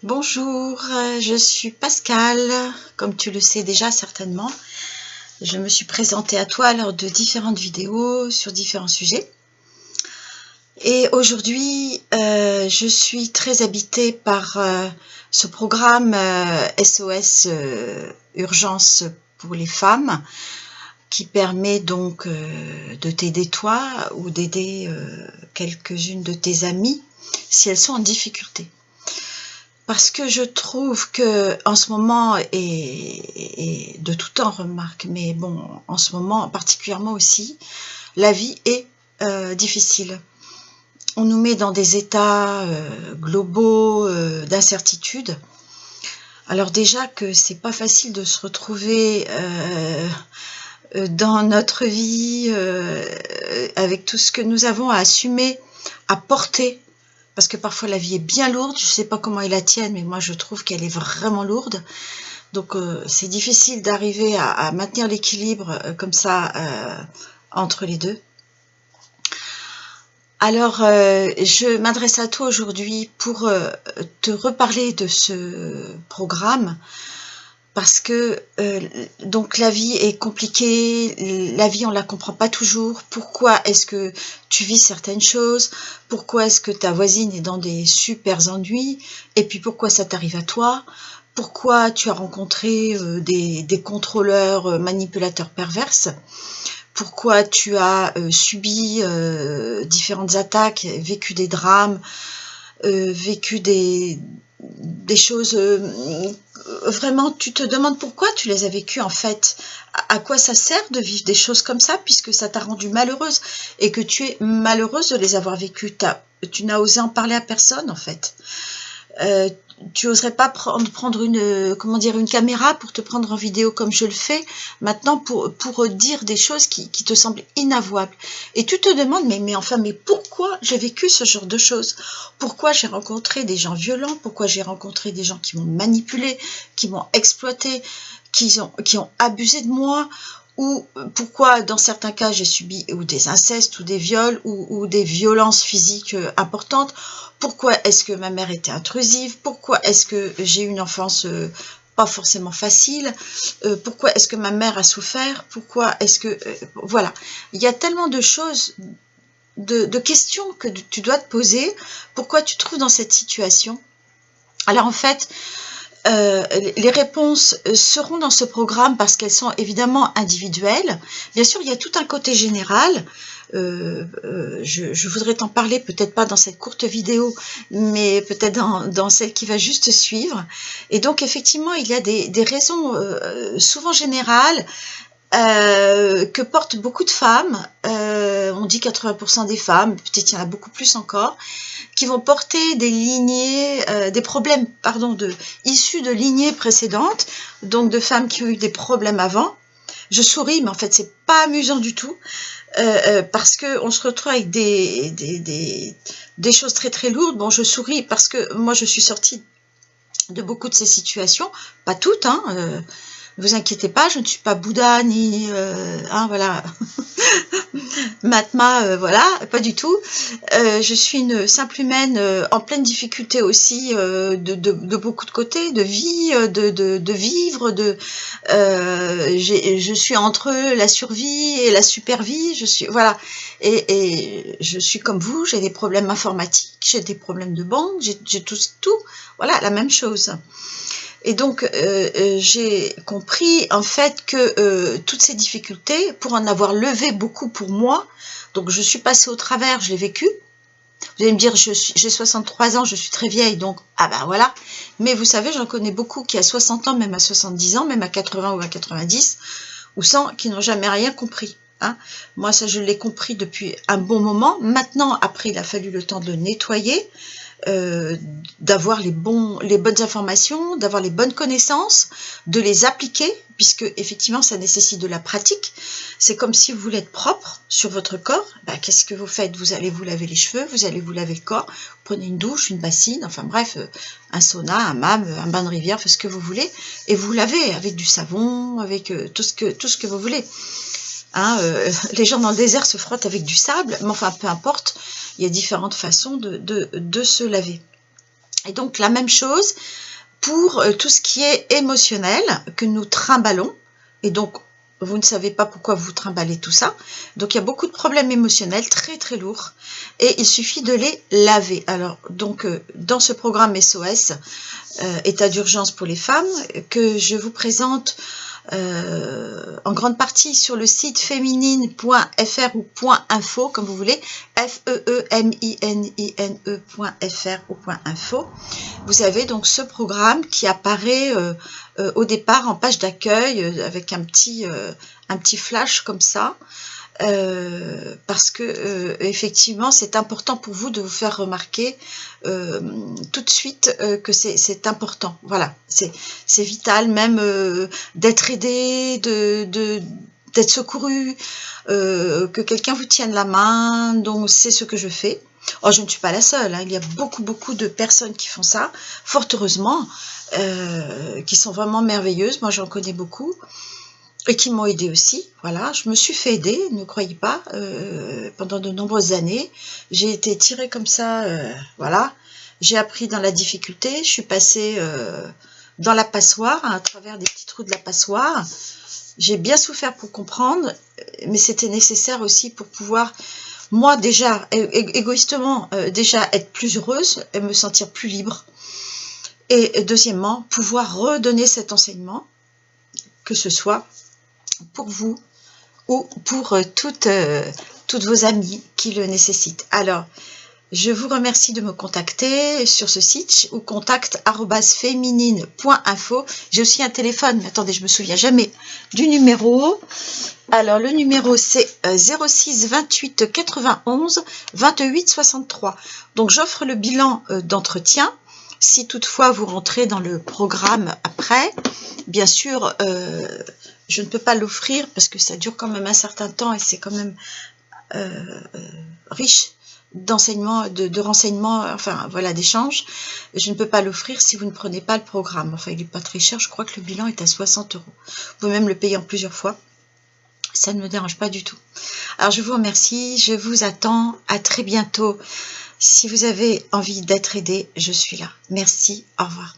Bonjour, je suis Pascal, comme tu le sais déjà certainement. Je me suis présentée à toi lors de différentes vidéos sur différents sujets. Et aujourd'hui, je suis très habitée par ce programme SOS Urgence pour les femmes qui permet donc de t'aider toi ou d'aider quelques-unes de tes amies si elles sont en difficulté. Parce que je trouve que en ce moment, et de tout temps remarque, mais bon, en ce moment particulièrement aussi, la vie est difficile. On nous met dans des états globaux d'incertitude. Alors déjà que c'est pas facile de se retrouver dans notre vie avec tout ce que nous avons à assumer, à porter. Parce que parfois la vie est bien lourde, je ne sais pas comment est la tienne, mais moi je trouve qu'elle est vraiment lourde. Donc c'est difficile d'arriver à maintenir l'équilibre comme ça entre les deux. Alors je m'adresse à toi aujourd'hui pour te reparler de ce programme. Parce que donc la vie est compliquée, la vie on la comprend pas toujours. Pourquoi est-ce que tu vis certaines choses? Pourquoi est-ce que ta voisine est dans des super ennuis? Et puis pourquoi ça t'arrive à toi? Pourquoi tu as rencontré des contrôleurs manipulateurs perverses? Pourquoi tu as subi différentes attaques, vécu des drames, vécu des choses vraiment, tu te demandes pourquoi tu les as vécues en fait. À quoi ça sert de vivre des choses comme ça puisque ça t'a rendue malheureuse et que tu es malheureuse de les avoir vécues. Tu n'as osé en parler à personne en fait. Tu oserais pas prendre une caméra pour te prendre en vidéo comme je le fais maintenant pour dire des choses qui te semblent inavouables. Et tu te demandes, mais pourquoi j'ai vécu ce genre de choses? Pourquoi j'ai rencontré des gens violents? Pourquoi j'ai rencontré des gens qui m'ont manipulé, qui m'ont exploité, qui ont abusé de moi? Ou pourquoi, dans certains cas, j'ai subi ou des incestes, ou des viols, ou des violences physiques importantes? Pourquoi est-ce que ma mère était intrusive? Pourquoi est-ce que j'ai eu une enfance pas forcément facile? Pourquoi est-ce que ma mère a souffert? Pourquoi est-ce que... voilà. Il y a tellement de choses, de questions que tu dois te poser. Pourquoi tu te trouves dans cette situation? Alors en fait, les réponses seront dans ce programme parce qu'elles sont évidemment individuelles. Bien sûr, il y a tout un côté général. Je voudrais t'en parler, peut-être pas dans cette courte vidéo, mais peut-être dans celle qui va juste suivre. Et donc, effectivement, il y a des raisons souvent générales que portent beaucoup de femmes, on dit 80% des femmes, peut-être il y en a beaucoup plus encore, qui vont porter des lignées, des problèmes, pardon, issus de lignées précédentes, donc de femmes qui ont eu des problèmes avant. Je souris, mais en fait, c'est pas amusant du tout, parce qu'on se retrouve avec des choses très très lourdes. Bon, je souris parce que moi, je suis sortie de beaucoup de ces situations, pas toutes, hein, ne vous inquiétez pas, je ne suis pas Bouddha ni voilà Mahatma, voilà, pas du tout. Je suis une simple humaine en pleine difficulté aussi de beaucoup de côtés, de vie, de vivre, je suis entre la survie et la supervie. Je suis voilà, et je suis comme vous, j'ai des problèmes informatiques, j'ai des problèmes de banque, j'ai tout, voilà, la même chose. Et donc, j'ai compris en fait que toutes ces difficultés, pour en avoir levé beaucoup pour moi, donc je suis passée au travers, je l'ai vécu. Vous allez me dire, j'ai 63 ans, je suis très vieille, donc, ah ben voilà. Mais vous savez, j'en connais beaucoup qui à 60 ans, même à 70 ans, même à 80 ou à 90, ou 100, qui n'ont jamais rien compris. Hein. Moi, ça, je l'ai compris depuis un bon moment. Maintenant, après, il a fallu le temps de le nettoyer. D'avoir les bonnes informations, d'avoir les bonnes connaissances, de les appliquer, puisque effectivement ça nécessite de la pratique. C'est comme si vous voulez être propre sur votre corps, ben, qu'est-ce que vous faites? Vous allez vous laver les cheveux, vous allez vous laver le corps, vous prenez une douche, une bassine, enfin bref, un sauna, un hammam, un bain de rivière, ce que vous voulez, et vous lavez avec du savon, avec tout ce que vous voulez. Hein, les gens dans le désert se frottent avec du sable, mais enfin peu importe, il y a différentes façons de se laver. Et donc la même chose pour tout ce qui est émotionnel que nous trimballons. Et donc vous ne savez pas pourquoi vous trimballez tout ça. Donc il y a beaucoup de problèmes émotionnels très très lourds et il suffit de les laver. Alors donc dans ce programme SOS, état d'urgence pour les femmes, que je vous présente en grande partie sur le site féminine.fr ou .info, comme vous voulez, FEEMININE.fr ou .info. Vous avez donc ce programme qui apparaît au départ en page d'accueil avec un petit flash comme ça. Parce que effectivement c'est important pour vous de vous faire remarquer tout de suite que c'est important, voilà, c'est vital même d'être aidé, d'être secouru, que quelqu'un vous tienne la main, donc c'est ce que je fais. Oh, je ne suis pas la seule, hein. Il y a beaucoup de personnes qui font ça, fort heureusement, qui sont vraiment merveilleuses, moi j'en connais beaucoup. Et qui m'ont aidé aussi, voilà, je me suis fait aider, ne croyez pas, pendant de nombreuses années, j'ai été tirée comme ça, voilà, j'ai appris dans la difficulté, je suis passée dans la passoire, à travers des petits trous de la passoire, j'ai bien souffert pour comprendre, mais c'était nécessaire aussi pour pouvoir, moi déjà, égoïstement, déjà être plus heureuse et me sentir plus libre, et deuxièmement, pouvoir redonner cet enseignement, que ce soit pour vous ou pour toutes vos amies qui le nécessitent. Alors, je vous remercie de me contacter sur ce site ou contact@féminine.info. J'ai aussi un téléphone, mais attendez, je me souviens jamais du numéro. Alors, le numéro c'est 06 28 91 28 63. Donc, j'offre le bilan d'entretien. Si toutefois vous rentrez dans le programme après, bien sûr, je ne peux pas l'offrir parce que ça dure quand même un certain temps et c'est quand même riche d'enseignements, de renseignements, enfin voilà, d'échanges. Je ne peux pas l'offrir si vous ne prenez pas le programme. Enfin, il n'est pas très cher, je crois que le bilan est à 60 €. Vous pouvez même le payer en plusieurs fois. Ça ne me dérange pas du tout. Alors, je vous remercie, je vous attends, à très bientôt. Si vous avez envie d'être aidé, je suis là. Merci, au revoir.